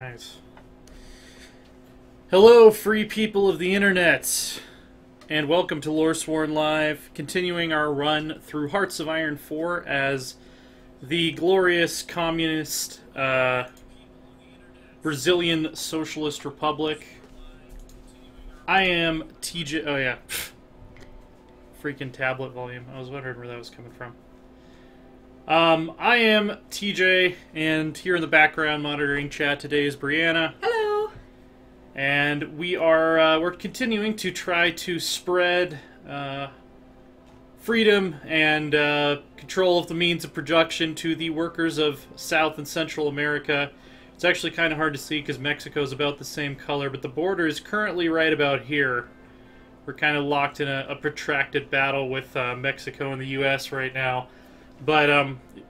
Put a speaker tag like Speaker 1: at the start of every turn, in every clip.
Speaker 1: Nice. Hello, free people of the internet, and welcome to Loresworn Live, continuing our run through Hearts of Iron 4 as the glorious communist Brazilian Socialist Republic. I am TJ. Oh, yeah. Freaking tablet volume. I was wondering where that was coming from. I am TJ, and here in the background monitoring chat today is Brianna.
Speaker 2: Hello.
Speaker 1: And we are we're continuing to try to spread freedom and control of the means of production to the workers of South and Central America. It's actually kind of hard to see because Mexico is about the same color, but the border is currently right about here. We're kind of locked in a protracted battle with Mexico and the U.S. right now. But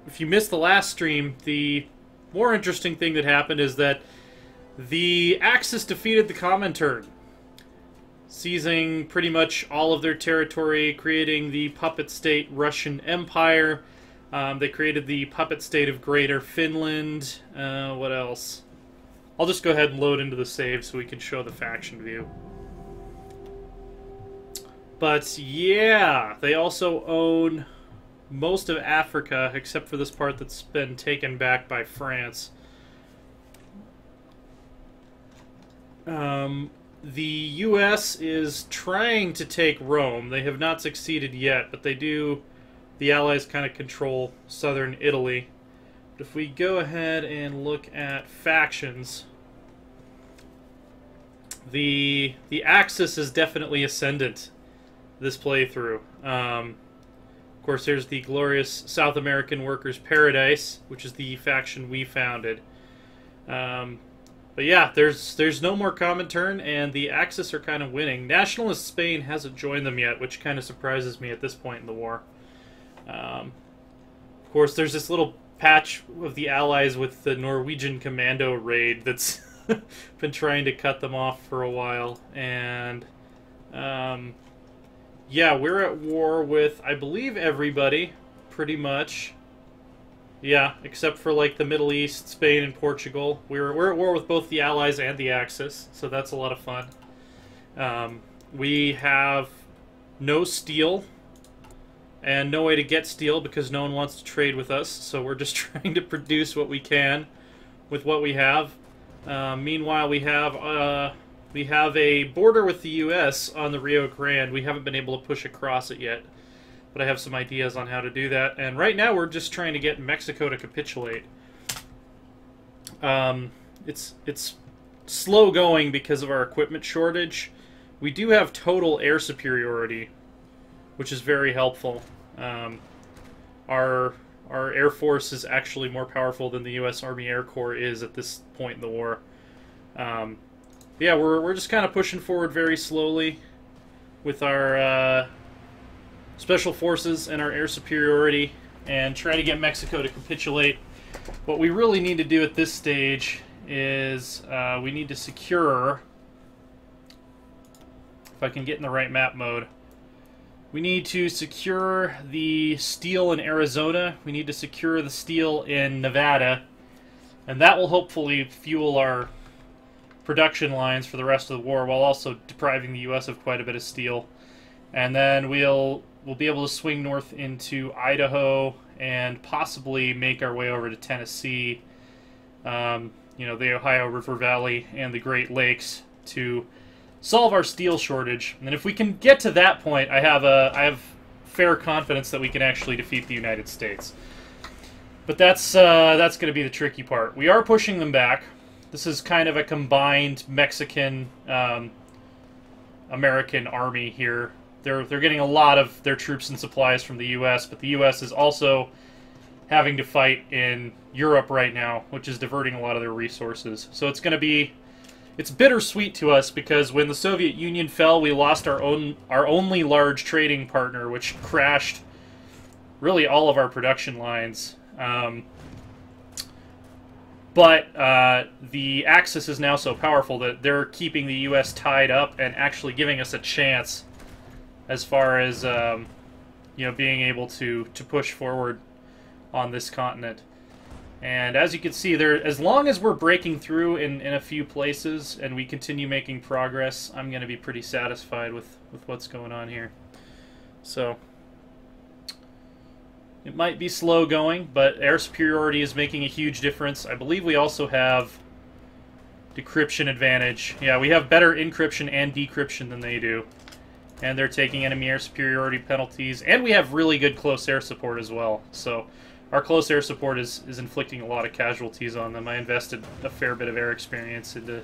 Speaker 1: if you missed the last stream, the more interesting thing that happened is that the Axis defeated the Comintern, seizing pretty much all of their territory, creating the puppet state Russian Empire. They created the puppet state of Greater Finland. What else? I'll just go ahead and load into the save so we can show the faction view. But yeah, they also own most of Africa, except for this part that's been taken back by France. The U.S. is trying to take Rome. They have not succeeded yet, but they do. The Allies kind of control southern Italy. But if we go ahead and look at factions, the Axis is definitely ascendant this playthrough. Of course, there's the glorious South American Workers' Paradise, which is the faction we founded. But yeah, there's no more Comintern, and the Axis are kind of winning. Nationalist Spain hasn't joined them yet, which kind of surprises me at this point in the war. Of course, there's this little patch of the Allies with the Norwegian commando raid that's been trying to cut them off for a while. And yeah, we're at war with, I believe, everybody, pretty much. Yeah, except for, like, the Middle East, Spain, and Portugal. We're at war with both the Allies and the Axis, so that's a lot of fun. We have no steel, and no way to get steel because no one wants to trade with us, so we're just trying to produce what we can with what we have. Meanwhile, we have a border with the U.S. on the Rio Grande. We haven't been able to push across it yet, but I have some ideas on how to do that. And right now we're just trying to get Mexico to capitulate. It's slow going because of our equipment shortage. We do have total air superiority, which is very helpful. Our Air Force is actually more powerful than the U.S. Army Air Corps is at this point in the war. Yeah, we're just kind of pushing forward very slowly with our special forces and our air superiority and try to get Mexico to capitulate. What we really need to do at this stage is we need to secure, if I can get in the right map mode, we need to secure the steel in Arizona, we need to secure the steel in Nevada, and that will hopefully fuel our production lines for the rest of the war, while also depriving the U.S. of quite a bit of steel. And then we'll be able to swing north into Idaho and possibly make our way over to Tennessee, you know, the Ohio River Valley and the Great Lakes to solve our steel shortage. And if we can get to that point, I have fair confidence that we can actually defeat the United States. But that's going to be the tricky part. We are pushing them back. This is kind of a combined Mexican American army here. They're getting a lot of their troops and supplies from the U.S., but the U.S. is also having to fight in Europe right now, which is diverting a lot of their resources. So it's bittersweet to us because when the Soviet Union fell, we lost our only large trading partner, which crashed really all of our production lines. But the Axis is now so powerful that they're keeping the U.S. tied up and actually giving us a chance as far as you know, being able to push forward on this continent. And as you can see, there, as long as we're breaking through in a few places and we continue making progress, I'm going to be pretty satisfied with what's going on here. So, it might be slow going, but air superiority is making a huge difference. I believe we also have decryption advantage. Yeah, we have better encryption and decryption than they do. And they're taking enemy air superiority penalties. And we have really good close air support as well. So, our close air support is inflicting a lot of casualties on them. I invested a fair bit of air experience into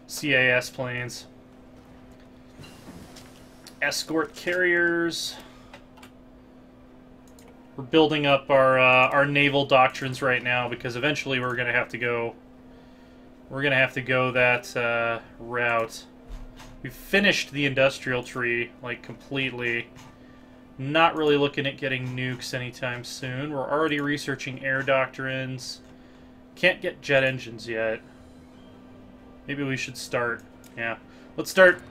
Speaker 1: CAS planes. Escort carriers. We're building up our naval doctrines right now because eventually we're going to have to go. We're going to have to go that route. We've finished the industrial tree like completely. Not really looking at getting nukes anytime soon. We're already researching air doctrines. Can't get jet engines yet. Maybe we should start. Yeah. Let's start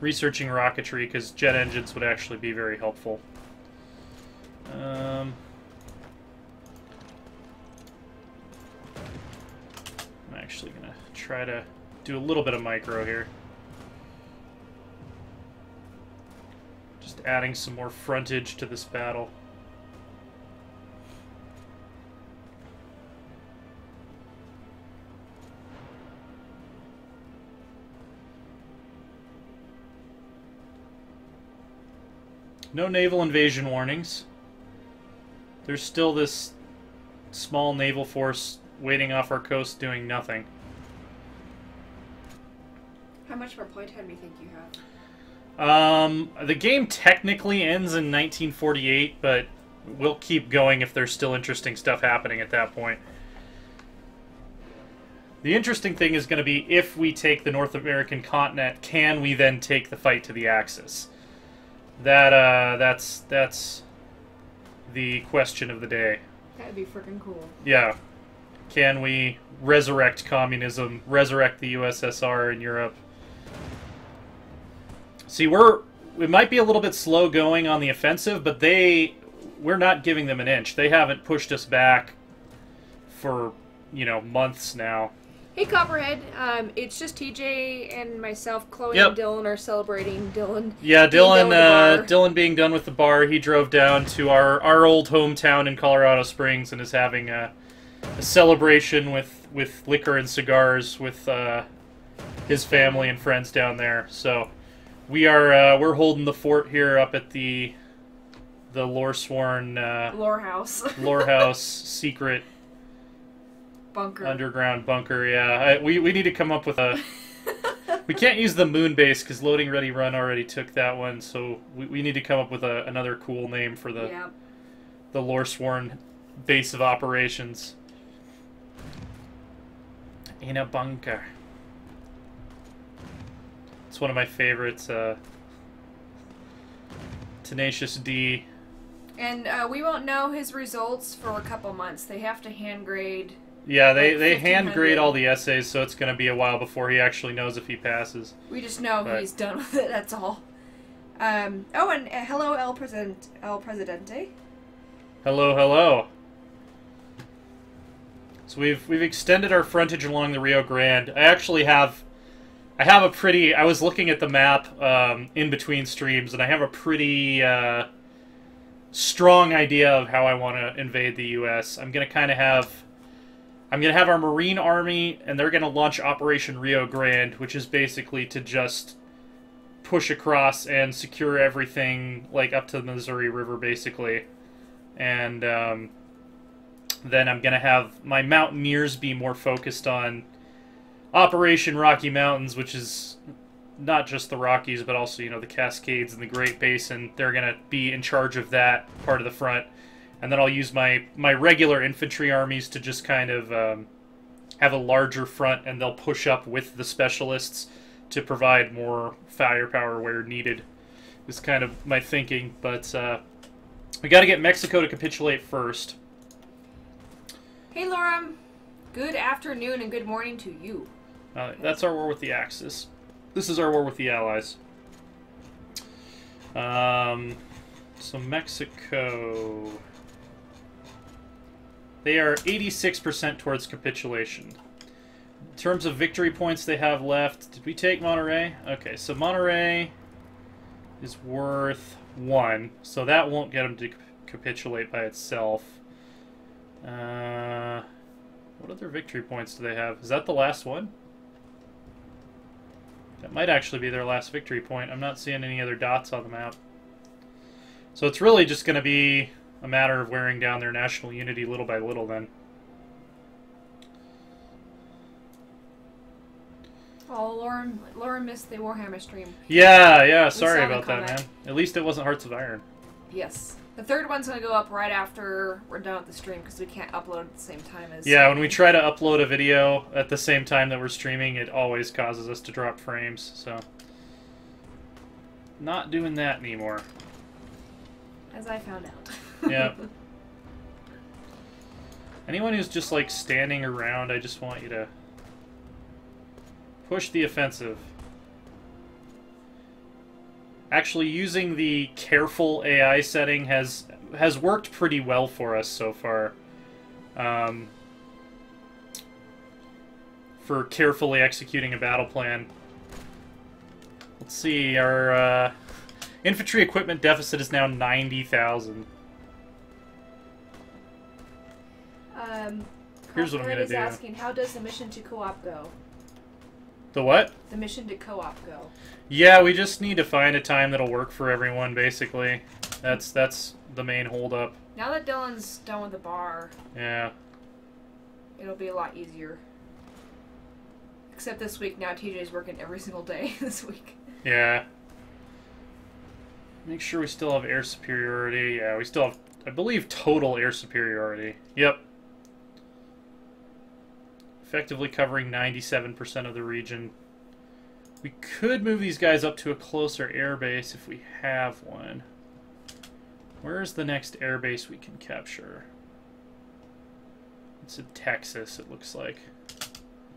Speaker 1: researching rocketry, because jet engines would actually be very helpful. I'm actually going to try to do a little bit of micro here. Adding some more frontage to this battle. No naval invasion warnings. There's still this small naval force waiting off our coast doing nothing.
Speaker 2: How much more playtime do you think you have?
Speaker 1: The game technically ends in 1948, but we'll keep going if there's still interesting stuff happening at that point. The interesting thing is going to be, if we take the North American continent, can we then take the fight to the Axis? That's the question of the day.
Speaker 2: That'd be freaking cool.
Speaker 1: Yeah. Can we resurrect communism, resurrect the USSR in Europe? See, we might be a little bit slow going on the offensive, but we're not giving them an inch. They haven't pushed us back for, months now.
Speaker 2: Hey, Copperhead. It's just TJ and myself. Chloe
Speaker 1: Yep.
Speaker 2: and Dylan are celebrating Dylan.
Speaker 1: Yeah,
Speaker 2: Dylan
Speaker 1: being done with the bar. He drove down to our old hometown in Colorado Springs and is having a celebration with liquor and cigars with his family and friends down there. So we're holding the fort here up at the Loresworn
Speaker 2: Lore House
Speaker 1: secret
Speaker 2: bunker,
Speaker 1: underground bunker. Yeah, we need to come up with a. We can't use the moon base because Loading Ready Run already took that one. So we need to come up with another cool name for the Loresworn base of operations. In a bunker. It's one of my favorites. Tenacious D.
Speaker 2: And we won't know his results for a couple months. They have to hand grade.
Speaker 1: Yeah, they hand grade all the essays, so it's going to be a while before he actually knows if he passes.
Speaker 2: We just know he's done with it. That's all. And hello, El Presidente.
Speaker 1: Hello, hello. So we've extended our frontage along the Rio Grande. I actually have. I was looking at the map in between streams, and I have a pretty strong idea of how I want to invade the U.S. I'm going to have our Marine Army, and they're going to launch Operation Rio Grande, which is basically to just push across and secure everything, like, up to the Missouri River, basically. And then I'm going to have my Mountaineers be more focused on Operation Rocky Mountains, which is not just the Rockies, but also, the Cascades and the Great Basin. They're going to be in charge of that part of the front. And then I'll use my regular infantry armies to just kind of have a larger front, and they'll push up with the specialists to provide more firepower where needed. Is kind of my thinking, but we got to get Mexico to capitulate first.
Speaker 2: Hey, Laura. Good afternoon and good morning to you.
Speaker 1: That's our war with the Axis. This is our war with the Allies. So Mexico. They are 86% towards capitulation. In terms of victory points they have left, did we take Monterey? Okay, so Monterey is worth 1, so that won't get them to capitulate by itself. What other victory points do they have? Is that the last one? That might actually be their last victory point. I'm not seeing any other dots on the map. So it's really just going to be a matter of wearing down their national unity little by little then.
Speaker 2: Oh, Lauren missed the Warhammer stream.
Speaker 1: Yeah, sorry
Speaker 2: saw the
Speaker 1: about that,
Speaker 2: comment.
Speaker 1: man. At least it wasn't Hearts of Iron.
Speaker 2: Yes. The third one's going to go up right after we're done with the stream because we can't upload at the same time as...
Speaker 1: Yeah, when we try to upload a video at the same time that we're streaming, it always causes us to drop frames, so... Not doing that anymore.
Speaker 2: As I found out.
Speaker 1: Yeah. Anyone who's just, like, standing around, I just want you to push the offensive. Actually, using the careful AI setting has worked pretty well for us so far. For carefully executing a battle plan. Let's see, our infantry equipment deficit is now 90,000. Here's what I'm gonna do.
Speaker 2: Asking, how does the mission to co-op go?
Speaker 1: The what?
Speaker 2: The mission to co-op go.
Speaker 1: Yeah, we just need to find a time that'll work for everyone, basically. That's the main holdup.
Speaker 2: Now that Dylan's done with the bar,
Speaker 1: yeah,
Speaker 2: it'll be a lot easier. Except this week, now TJ's working every single day this week.
Speaker 1: Yeah. Make sure we still have air superiority. Yeah, we still have, I believe, total air superiority. Yep. Effectively covering 97% of the region. We could move these guys up to a closer air base if we have one. Where's the next air base we can capture? It's in Texas, it looks like.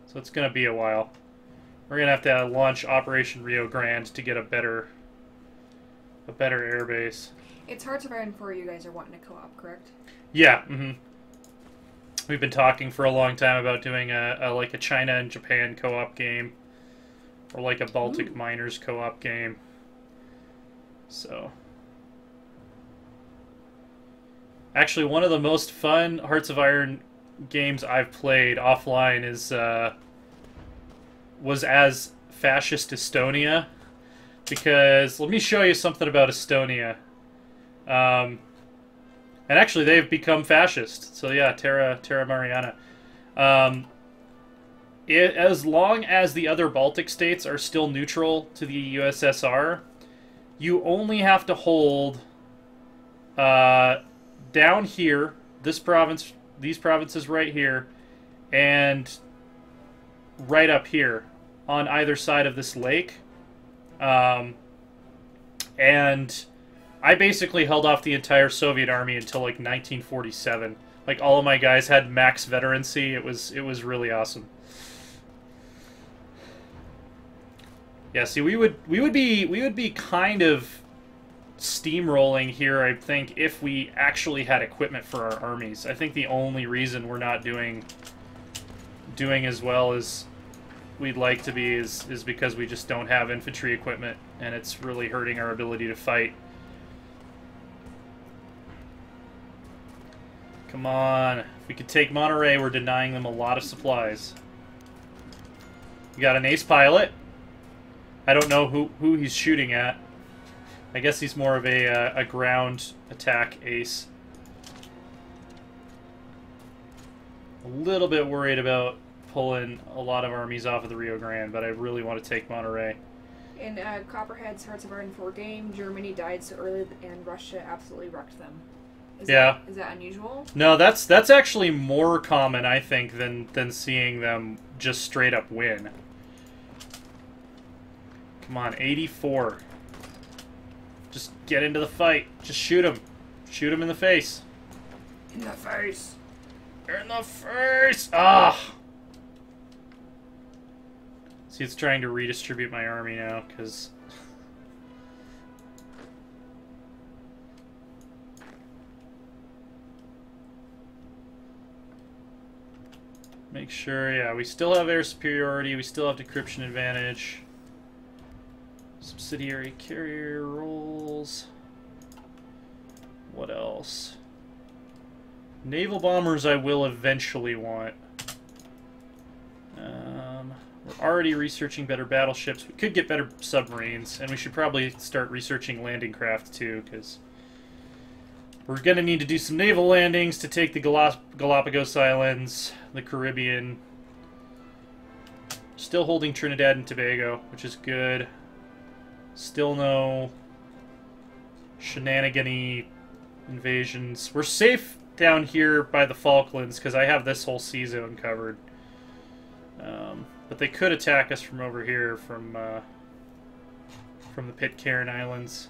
Speaker 1: So it's going to be a while. We're going to have to launch Operation Rio Grande to get a better air base.
Speaker 2: It's Hearts of Iron 4 you guys are wanting to co-op, correct?
Speaker 1: Yeah, We've been talking for a long time about doing like a China and Japan co-op game. Or like a Baltic Miners co-op game. So. Actually, one of the most fun Hearts of Iron games I've played offline was as fascist Estonia. Because, let me show you something about Estonia. And actually, they've become fascist. So yeah, Terra Mariana. As long as the other Baltic states are still neutral to the USSR, you only have to hold down here, this province, these provinces right here, and right up here on either side of this lake. And I basically held off the entire Soviet army until like 1947. Like all of my guys had max veterancy. It was really awesome. Yeah, see, we would be kind of steamrolling here, I think, if we actually had equipment for our armies. I think the only reason we're not doing as well as we'd like to be is because we just don't have infantry equipment, and it's really hurting our ability to fight. Come on. If we could take Monterey, we're denying them a lot of supplies. We got an ace pilot. I don't know who he's shooting at. I guess he's more of a ground attack ace. A little bit worried about pulling a lot of armies off of the Rio Grande, but I really want to take Monterey.
Speaker 2: In Copperhead's Hearts of Iron 4 game, Germany died so early and Russia absolutely wrecked them. Is that unusual? No,
Speaker 1: that's actually more common, I think, than seeing them just straight up win. Come on, 84. Just get into the fight. Just shoot him. Shoot him in the face.
Speaker 2: In the face.
Speaker 1: In the face! Ah! See, it's trying to redistribute my army now, because... Make sure, yeah, we still have air superiority, we still have decryption advantage. Subsidiary carrier roles. What else? Naval bombers I will eventually want. We're already researching better battleships. We could get better submarines, and we should probably start researching landing craft too, because we're going to need to do some naval landings to take the Galapagos Islands, the Caribbean. Still holding Trinidad and Tobago, which is good. Still no shenanigan-y invasions. We're safe down here by the Falklands because I have this whole sea zone covered. But they could attack us from over here, from the Pitcairn Islands.